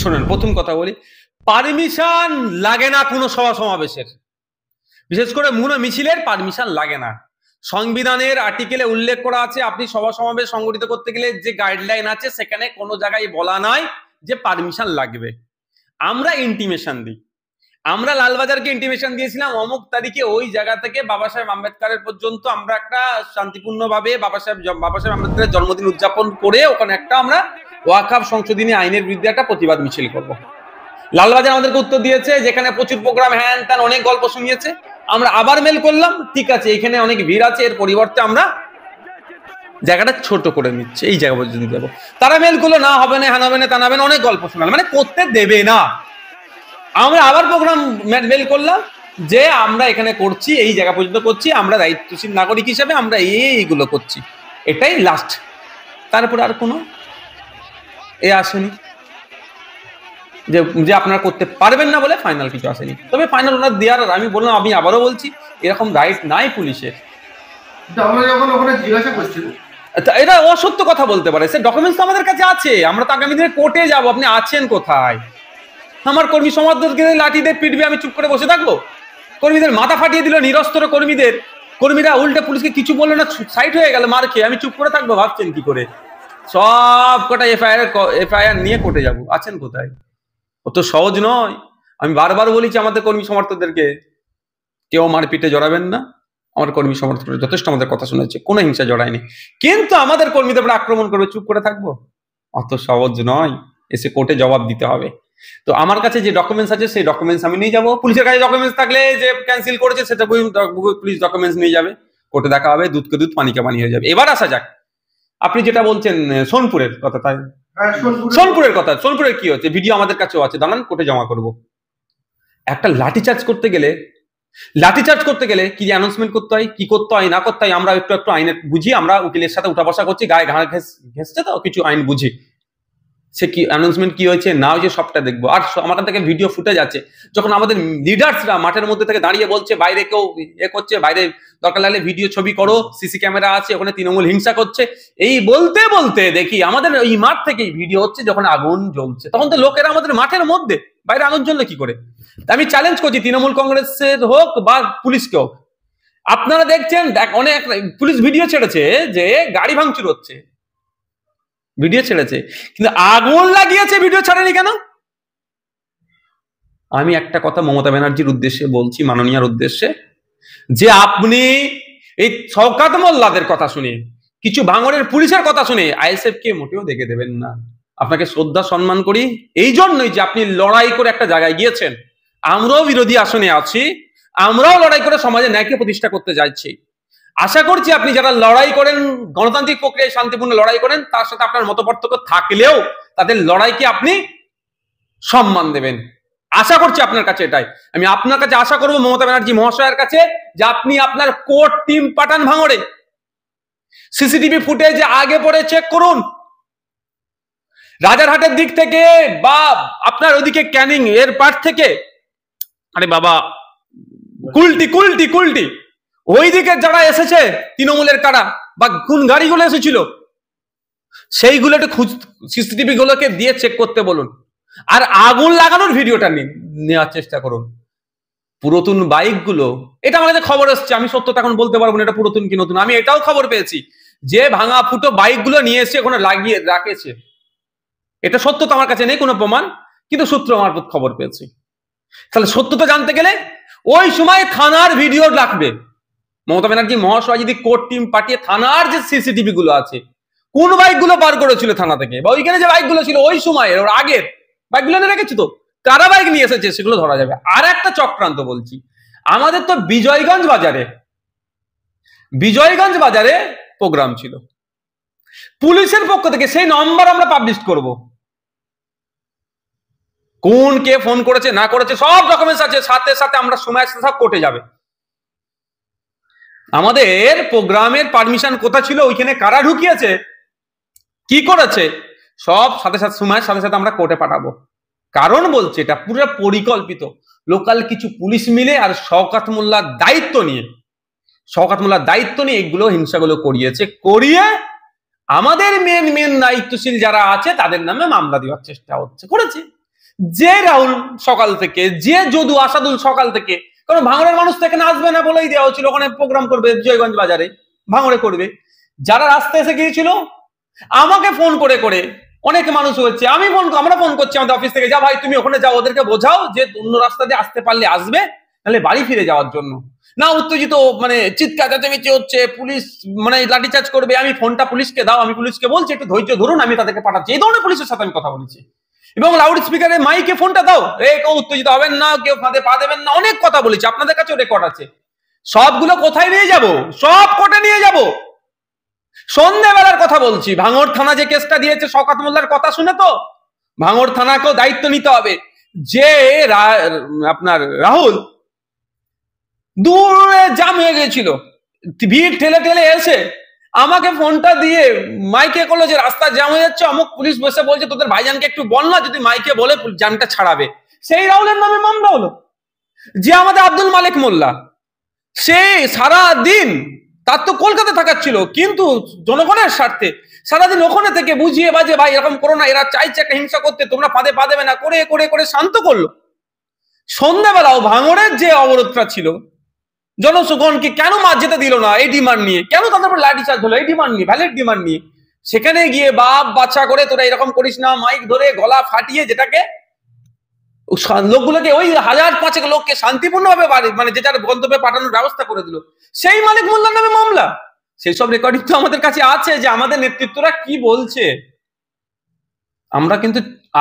শোনেন, প্রথম কথা বলি, পারমিশন লাগে না কোনো সভা সমাবেশের, বিশেষ করে মিছিলের পারমিশন লাগে না। সংবিধানের আর্টিকেলে উল্লেখ করা আছে আপনি সভা সমাবেশ সংগঠিত করতে গেলে যে গাইডলাইন আছে সেখানে কোনো জায়গায় বলা নাই যে পারমিশন লাগবে। আমরা ইন্টিমেশন দিই, আমরা লালবাজারকে ইন্টিমেশন দিয়েছিলাম অমুক তারিখে ওই জায়গা থেকে বাবা সাহেব আম্বেদকরের পর্যন্ত আমরা একটা শান্তিপূর্ণভাবে বাবা সাহেব আম্বেদকরের জন্মদিন উদযাপন করে ওখানে একটা আমরা ওয়াকফ সংশোধনী আইনের বিরুদ্ধে একটা প্রতিবাদ মিছিল করব। লালবাজার আমাদেরকে উত্তর দিয়েছে যেখানে প্রচুর প্রোগ্রাম, হ্যান ত্যান অনেক গল্প শুনিয়েছে। আমরা আবার মেল করলাম, ঠিক আছে এখানে অনেক ভিড় আছে, এর পরিবর্তে আমরা জায়গাটা ছোট করে নিচ্ছে, এই জায়গা পর্যন্ত যাবো। তারা মেল করলো না হবে না, হ্যান হবে না, তা হবে না, অনেক গল্প শোনাল, মানে করতে দেবে না। আমরা আবার প্রোগ্রাম মেল করলাম যে আমরা এখানে করছি, এই জায়গা পর্যন্ত করছি, আমরা দায়িত্বশীল নাগরিক হিসেবে আমরা এইগুলো করছি, এটাই লাস্ট। তারপরে আর কোনো আসেনি যে আপনারা করতে পারবেন না বলে ফাইনাল কিছু আসেনি। তবে ফাইনাল ওনার দেওয়ার, আমি বললাম, আমি আবারও বলছি, এরকম রাইট নাই পুলিশের। আমরা যখন ওখানে জিজ্ঞাসা করছিলাম, এটা অসত্য কথা বলতে পারে, সে ডকুমেন্টস আমাদের কাছে আছে, আমরা তো আগামী দিনে কোর্টে যাবো, আপনি আছেন কোথায়? আমার কর্মী সমাজকে লাঠি দিয়ে পিটবে, আমি চুপ করে বসে থাকবো? কর্মীদের মাথা ফাটিয়ে দিল নিরস্ত্র কর্মীরা উল্টে পুলিশকে কিছু বললো না, সাইড হয়ে গেল মার খেয়ে, আমি চুপ করে থাকবো? ভাবছেন কি করে? সব কটা এফআইআর নিয়ে কোর্টে যাবো, আছেন কোথায়? অত সহজ নয়। আমি বারবার বলেছি আমাদের কর্মী সমর্থকদেরকে, কেউ মারপিটে জড়াবেন না। আমার কর্মী সমর্থকরা যথেষ্ট আমাদের কথা শুনেছে, কোনো হিংসা জড়ায়নি, কিন্তু আমাদের কর্মীদের উপরে আক্রমণ করবে, চুপ করে থাকবো? অত সহজ নয়, এসে কোর্টে জবাব দিতে হবে। তো আমার কাছে যে ডকুমেন্টস আছে সেই ডকুমেন্টস আমি নিয়ে যাবো। পুলিশের কাছে ডকুমেন্টস থাকলে যে ক্যান্সেল করেছে সেটা পুলিশ ডকুমেন্টস নিয়ে যাবে, কোর্টে দেখা হবে, দুধকে দুধ পানিকে পানি হয়ে যাবে। এবার আসা যাক, আপনি যেটা বলছেন সোনপুরের কথা, তাই সোনপুরের কথা, সোনপুরের কি হচ্ছে ভিডিও আমাদের কাছেও আছে, দাঁড়ান কোর্টে জমা করব। একটা লাঠিচার্জ করতে গেলে কি অ্যানাউন্সমেন্ট করতে হয়, কি করতে হয় না করতে হয়, আমরা একটু আইনে বুঝি, আমরা উকিলের সাথে উঠা বসা করছি, গায়ে ঘাড় ঘেঁষছে তো কিছু আইন বুঝি, সে কি অ্যানাউন্সমেন্ট কি হয়েছে না হয়েছে সবটা দেখবো। আর আমার থেকে ভিডিও ফুটেজ আছে, যখন আমাদের লিডার্সরা মাঠের মধ্যে থেকে দাঁড়িয়ে বলছে বাইরে কেউ করছে, বাইরে দরকার লাগলে ভিডিও ছবি করো, সিসি ক্যামেরা আছে, ওখানে তৃণমূল হিংসা করছে, এই বলতে বলতে দেখি আমাদের এই মাঠ থেকেই ভিডিও হচ্ছে যখন আগুন জ্বলছে। তখন তো লোকেরা আমাদের মাঠের মধ্যে, বাইরে আগুন জ্বললে কি করে? আমি চ্যালেঞ্জ করছি তৃণমূল কংগ্রেসের হোক বা পুলিশকে হোক, আপনারা দেখছেন অনেক পুলিশ ভিডিও ছেড়েছে যে গাড়ি ভাঙচুর হচ্ছে, ভিডিও ছেড়েছে, কিন্তু আগুন লাগিয়েছে ভিডিও ছাড়েনি কেন? আমি একটা কথা মমতা ব্যানার্জির উদ্দেশ্যে বলছি, মাননীয়ার উদ্দেশ্যে, যে আপনি এই শওকত মোল্লাদের কথা শুনে, কিছু ভাঙড়ের পুলিশের কথা শুনে আইএসএফ কে মোটেও দেখে দেবেন না। আপনাকে শ্রদ্ধা সম্মান করি এই জন্যই যে আপনি লড়াই করে একটা জায়গায় গিয়েছেন, আমরাও বিরোধী আসনে আছি, আমরাও লড়াই করে সমাজে ন্যায়কে প্রতিষ্ঠা করতে যাচ্ছি। আশা করছি আপনি যারা লড়াই করেন, গণতান্ত্রিক প্রক্রিয়ায় শান্তিপূর্ণ লড়াই করেন, তার সাথে আপনার মতপার্থক্য থাকলেও তাদের লড়াইকে আপনি সম্মান দেবেন। আশা করছি আপনার কাছে এটাই। আমি আপনার কাছে আশা করবো মমতা ব্যানার্জি মহাশয়ের কাছে, যে আপনি আপনার কোর্ট টিম পাঠান ভাঙড়ে, সিসিটিভি ফুটেজ আগে পরে চেক করুন, রাজারহাটের দিক থেকে বা আপনার ওদিকে ক্যানিং এর পার থেকে, আরে বাবা কুলটি ওই দিকে যারা এসেছে তৃণমূলের কারা বা কোন গাড়িগুলো এসেছিল সেইগুলো একটু সিসিটিভি গুলোকে দিয়ে চেক করতে বলুন, আর আগুন লাগানোর ভিডিওটা নেওয়ার চেষ্টা করুন। পুরাতন বাইক গুলো, এটা আমার কাছে খবর এসছে, আমি সত্যতা এখন বলতে পারবো না এটা পুরাতন কি নতুন, আমি এটাও খবর পেয়েছি যে ভাঙা ফুটো বাইক গুলো নিয়ে এসে ওখানে লাগিয়ে রাখেছে। এটা সত্যতা আমার কাছে নেই কোনো প্রমাণ, কিন্তু সূত্র মারফত খবর পেয়েছি। তাহলে সত্যতা জানতে গেলে ওই সময় থানার ভিডিও লাগবে। মমতা ব্যানার্জি মহাশয় যদি কোর্ট টিম পাঠিয়ে থানার যে সিসিটিভি গুলো আছে, কোন বাইক গুলো বার করেছিল থানা থেকে, বা ওইখানে যে বাইক গুলো ছিল ওই সময়ের ওর আগের বাইক গুলো নিয়ে রেখেছি, তো কারা বাইক নিয়ে এসেছে সেগুলো ধরা যাবে। আর একটা চক্রান্ত বলছি, আমাদের তো বিজয়গঞ্জ বাজারে প্রোগ্রাম ছিল, পুলিশের পক্ষ থেকে সেই নম্বর আমরা পাবলিশ করব, কোন কে ফোন করেছে না করেছে সব ডকুমেন্টস আছে, সাথে সাথে আমরা সময় সব কোর্টে যাবে। আমাদের প্রোগ্রামের পারমিশন কোথা ছিল, ওইখানে কারা ঢুকিয়েছে, কি করেছে, সব সাথে সাথে সময়ের সাথে সাথে আমরা কোর্টে পাঠাবো। কারণ বলছে এটা পুরো পরিকল্পিত, লোকাল কিছু পুলিশ মিলে আর শওকত মোল্লার দায়িত্ব নিয়ে এগুলো হিংসাগুলো করিয়ে আমাদের মেন দায়িত্বশীল যারা আছে তাদের নামে মামলা দেওয়ার চেষ্টা করেছে। যে রাহুল সকাল থেকে, যে যদু আসাদুল সকাল থেকে, কারণ ভাঙড়ের মানুষ তো এখানে আসবে না বলেই দেওয়া হচ্ছিল, ওখানে প্রোগ্রাম করবে জয়গঞ্জ বাজারে, ভাঙড়ে করবে। যারা রাস্তায় এসে গিয়েছিল আমাকে ফোন করে করে অনেক মানুষ হচ্ছে, আমরা ফোন করছি আমাদের অফিস থেকে, যা ভাই তুমি ওখানে যাও, ওদেরকে বোঝাও যে অন্য রাস্তা দিয়ে আসতে পারলে আসবে, নাহলে বাড়ি ফিরে যাওয়ার জন্য। না উত্তেজিত মানে চিৎকার চেঁচামেচি হচ্ছে, পুলিশ মানে লাঠিচার্জ করবে, আমি ফোনটা পুলিশকে দাও, আমি পুলিশকে বলছি একটু ধৈর্য ধরুন, আমি তাদেরকে পাঠাচ্ছি। এই ধরনের পুলিশের সাথে আমি কথা বলেছি, এবং লাউড স্পিকারে মাইকে ফোনটা দাও, কেউ উত্তেজিত হবেন না, কেউ ফাঁদে পা দেবেন না, অনেক কথা বলেছি, আপনাদের কাছেও রেকর্ড আছে। সবগুলো কোথায় নিয়ে যাব? সব কোর্টে নিয়ে যাব। সন্ধ্যেবেলার কথা বলছি, ভাঙড় থানা যে কেসটা দিয়েছে শওকত মোল্লার কথা শুনে, তো ভাঙড় থানাকেও দায়িত্ব নিতে হবে। যে আপনার রাহুল দূরে জাম হয়ে গেছিল, ভিড় ঠেলে ঠেলে এসে আমাকে ফোনটা দিয়ে মাইকে করলো যে রাস্তা জ্যাম হয়ে যাচ্ছে, অমুক পুলিশ বসে বলছে তোদের ভাইজানকে একটু বল না, যদি মাইকে বলে জ্যামটা ছাড়াবে। সেই রাহুলের নামে মামলা হলো। যে আমাদের আব্দুল মালিক মোল্লা, সে সারা দিন, তার তো কলকাতা থাকার ছিল, কিন্তু জনগণের স্বার্থে সারাদিন ওখানে থেকে বুঝিয়ে বাজে ভাই এরকম করো না, এরা চাইছে একটা হিংসা করতে, তোমরা ফাঁদে পা দেবে না, করে করে করে শান্ত করলো। সন্ধ্যাবেলাও ভাঙড়ের যে অবরোধটা ছিল, জনগণকে কেন মাছ যেতে দিল না এই ডিমান্ড নিয়ে, কেন তাদের উপর লাঠি চার্জ হলো এই ডিমান্ড নিয়ে, ভ্যালিড ডিমান্ড নিয়ে, সেখানে গিয়ে বাপ বাচ্চা করে তোরা এরকম করিস না, মাইক ধরে গলা ফাটিয়ে, যেটাকে লোকগুলোকে ওই 1000-5 লোককে শান্তিপূর্ণভাবে মানে যে যার গন্তব্যে পাঠানোর ব্যবস্থা করে দিল, সেই মালিক মোল্লার নামে মামলা। সেই সব রেকর্ডিং তো আমাদের কাছে আছে, যে আমাদের নেতৃত্বরা কি বলছে। আমরা কিন্তু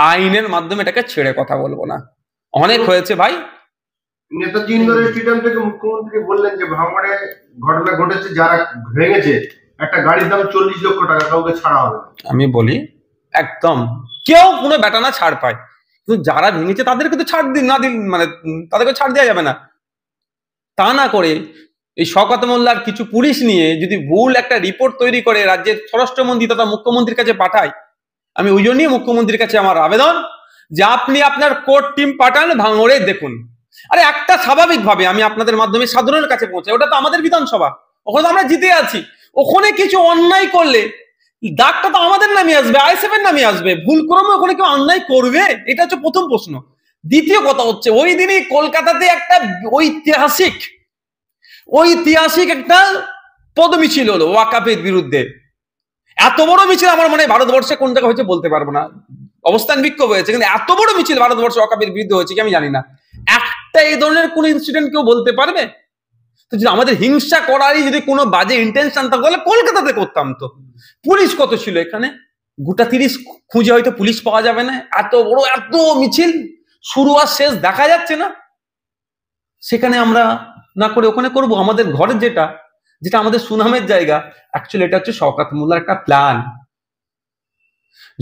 আইনের মাধ্যমে এটাকে ছেড়ে কথা বলবো না। অনেক হয়েছে ভাই। নেতাজি ইন্ডোর স্টেডিয়াম থেকে মুখ্যমন্ত্রী বললেন যে ভাঙড়ে ঘটনা ঘটেছে, যারা ভেঙেছে একটা গাড়ির দাম 40 লক্ষ টাকা, কাউকে ছাড়া হবে। আমি বলি একদম কেউ কোনো বেটানা ছাড় পায়, কিন্তু যারা ভেঙেছে তাদেরকে তো ছাড় দিন না দিন, মানে তাদেরকে ছাড় দেওয়া যাবে না। তা না করে এই শওকত মোল্লার কিছু পুলিশ নিয়ে যদি ভুল একটা রিপোর্ট তৈরি করে রাজ্যের স্বরাষ্ট্রমন্ত্রী তথা মুখ্যমন্ত্রীর কাছে পাঠায়, আমি ওই জন্যই মুখ্যমন্ত্রীর কাছে আমার আবেদন যে আপনি আপনার কোর্ট টিম পাঠান, ভাঙড়ে দেখুন। আরে একটা স্বাভাবিকভাবে আমি আপনাদের মাধ্যমে সাধারণের কাছে পৌঁছাই, ওটা তো আমাদের বিধানসভা, ওখানে তো আমরা জিতে আছি। ওখানে কিছু অন্যায় করলে দাগটা তো আমাদের নামে আসবে, আইএসএফ এর নামে আসবে। ভুল ক্রমে ওখানে কেউ অন্যায় করবে? এটা হচ্ছে প্রথম প্রশ্ন। দ্বিতীয় কথা হচ্ছে, ওই দিনই কলকাতাতে একটা ঐতিহাসিক একটা পদমিছিল হলো ওয়াকাফের বিরুদ্ধে। এত বড় মিছিল আমার মনে হয় ভারতবর্ষে কোন জায়গায় হয়েছে বলতে পারবো না, অবস্থান বিক্ষোভ হয়েছে, কিন্তু এত বড় মিছিল ভারতবর্ষে ওয়াকাফের বিরুদ্ধে হয়েছে কি আমি জানি না। একটা এই ধরনের কোন ইনসিডেন্ট কেউ বলতে পারবে? তো যদি আমাদের হিংসা করারই যদি কোনো বাজে ইন্টেনশন থাকতো তাহলে কলকাতাতে করতাম। তো পুলিশ কত ছিল এখানে, গোটা 30 খুঁজে হয়তো পুলিশ পাওয়া যাবে না। এত বড় এত মিছিল, শুরু আর শেষ দেখা যাচ্ছে না। সেখানে আমরা না করে ওখানে করব আমাদের ঘরের যেটা আমাদের সুনামের জায়গা। অ্যাকচুয়ালি এটা হচ্ছে শওকত মোল্লার একটা প্ল্যান।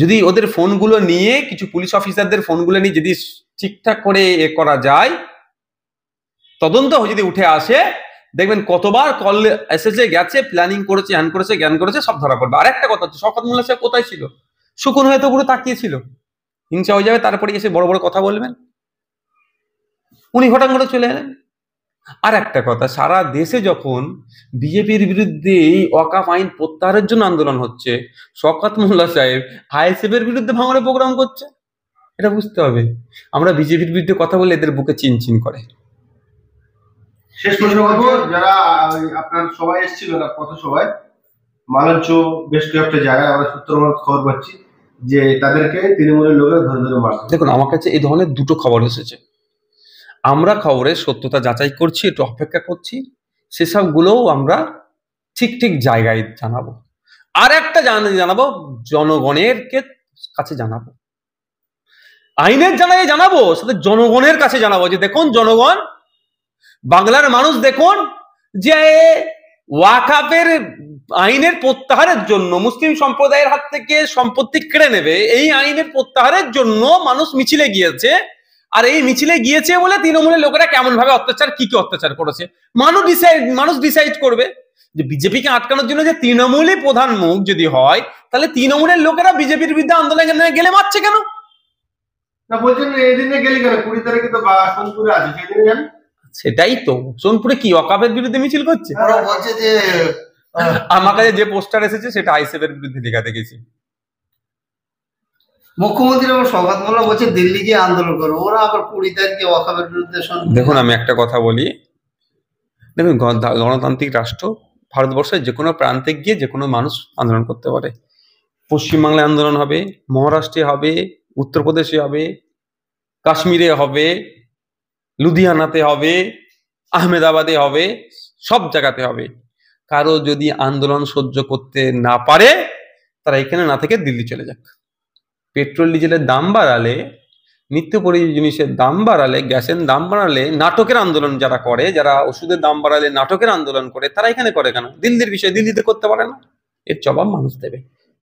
যদি ওদের ফোনগুলো নিয়ে, কিছু পুলিশ অফিসারদের ফোনগুলো নিয়ে যদি ঠিকঠাক করে করা যায়, তদন্ত যদি উঠে আসে, দেখবেন কতবার কল এসেছে, গেছে, প্ল্যানিং করেছে, হ্যান করেছে, জ্ঞান করেছে, সব ধরা পড়বে। আর একটা কথা হচ্ছে, শওকত মোল্লা সাহেব কোথায় ছিল? শুকুন হয়তো পুরো তাকিয়েছিল, হিংসা হয়ে যাবে, তারপরে এসে বড় বড় কথা বলবেন। উনি হঠাৎ করে চলে এলেন। আর একটা কথা, সারা দেশে যখন বিজেপির বিরুদ্ধে এই ওয়াকাফ আইন প্রত্যাহারের জন্য আন্দোলন হচ্ছে, শওকত মোল্লা সাহেব আইএসএফ এর বিরুদ্ধে ভাঙড়ে প্রোগ্রাম করছে। এটা বুঝতে হবে। আমরা বিজেপির বিরুদ্ধে কথা বলে এদের বুকে চিনচিন করে। শেষ প্রশ্ন করবো, যারা আপনার সবাই এসেছিল না পথ সবাই, মালঞ্চ বেশ কয়েকটা জায়গায় আমরা সূত্র খবর পাচ্ছি যে তাদেরকে তৃণমূলের লোকেরা ধরে ধরে মারছে। দেখুন, আমার কাছে এই ধরনের দুটো খবর এসেছে। আমরা খবরের সত্যতা যাচাই করছি, একটু অপেক্ষা করছি, সেসবগুলোও আমরা ঠিক ঠিক জায়গায় জানাবো। আর একটা জানাবো, জনগণের কাছে জানাবো, আইনের জানাবো, সাথে জনগণের কাছে জানাবো যে দেখুন জনগণ, বাংলার মানুষ দেখুন, যে ওয়াকাফের আইনের প্রত্যাহারের জন্য মুসলিম সম্প্রদায়ের হাত থেকে সম্পত্তি কেড়ে নেবে, এই আইনের প্রত্যাহারের জন্য মানুষ মিছিলে গিয়েছে। আর এই মিছিলে গিয়েছে বলে তৃণমূলের লোকেরা কেমন ভাবে অত্যাচার, কি কি অত্যাচার করেছে মানুষ ডিসাইড করবে। যে বিজেপিকে আটকানোর জন্য যে তৃণমূলই প্রধান মুখ যদি হয়, তাহলে তৃণমূলের লোকেরা বিজেপির বিরুদ্ধে আন্দোলনে গেলে মারছে কেন? না বলছেন এই দিনে গেলি কেন, 20 তারিখে তো সোনপুরে আছে, সেই দিনে যান। সেটাই তো, সোনপুরে কি ওয়াকাফের বিরুদ্ধে মিছিল করছে? ওরা বলছে যে আমার কাছে যে পোস্টার এসেছে সেটা আইএসএফ এর বিরুদ্ধে লেখা দেখেছি। মুখ্যমন্ত্রী এবং শওকত মোল্লা বলছে দিল্লি গিয়ে আন্দোলন করবো, ওরা আবার 20 তারিখে ওয়াকফের বিরুদ্ধে দেখুন আমি একটা কথা বলি, দেখুন গণতান্ত্রিক রাষ্ট্র ভারতবর্ষের যে কোনো প্রান্তে গিয়ে যে কোনো মানুষ আন্দোলন করতে পারে। পশ্চিমবাংলায় আন্দোলন হবে, মহারাষ্ট্রে হবে, উত্তরপ্রদেশে হবে, কাশ্মীরে হবে, লুধিয়ানাতে হবে, আহমেদাবাদে হবে, সব জায়গাতে হবে। কারো যদি আন্দোলন সহ্য করতে না পারে তারা এখানে না থেকে দিল্লি চলে যাক। পেট্রোল ডিজেলের দাম বাড়ালে, নিত্য প্রয়োজনীয় জিনিসের দাম বাড়ালে, গ্যাসের দাম বাড়ালে, নাটকের আন্দোলন যারা করে, যারা ওষুধের দাম বাড়ালে নাটকের আন্দোলন করে, তারা এখানে করে কেন? দিল্লির বিষয় দিল্লিতে করতে পারে না, এর জবাব মানুষ দেবে।